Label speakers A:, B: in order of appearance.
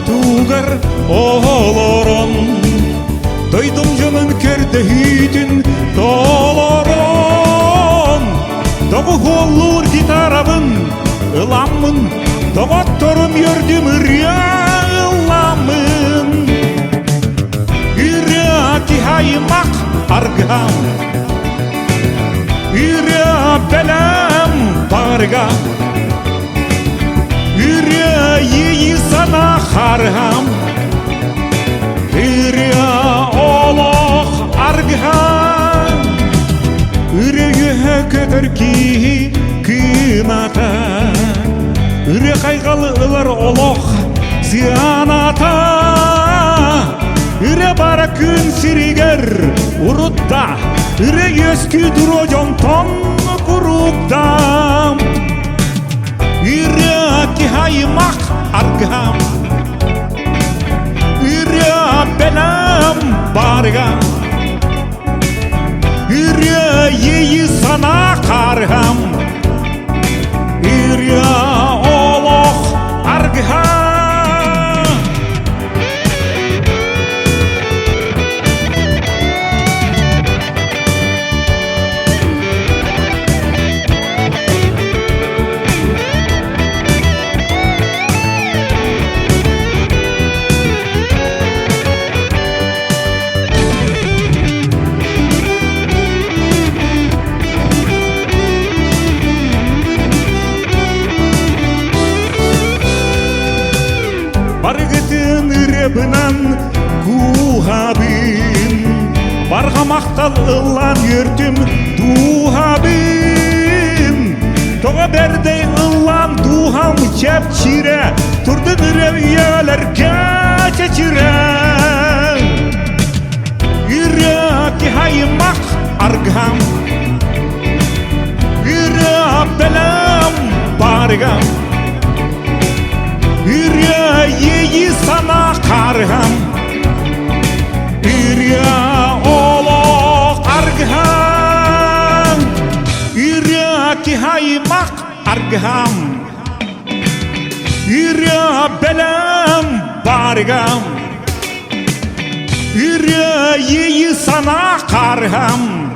A: tugar oğloron Doydum canın kerdehidin doloron Dogu olur gitarabın ılamın Dovattorum yördüm ılamın Üraki haymak argam Üre belem bargam Yüreği sana harham Yüreğe oloq argam Yüreğe kötür ki kıymata Yüreğe kaygılılar oloq ziyanata Yüreğe bara gün siriger urutta Yüreğe esküdür o jonton kurukta Yüreği haymak argam Yüreğe belem bargam Yüreği sana kargam Yüreğe oloq argam Bargıtın rebnan kuhabim Bargamaktal ıllan yörtüm duhabim Toğa berdey ıllan duham çepçire Turdun revyelerge çeçire Yüreği haymak argam Yüreği belem bargam Yüreği sana kargam Yüreğe oloq argam Yüreği haymak argam Yüreğe belem bargam Yüreği sana kargam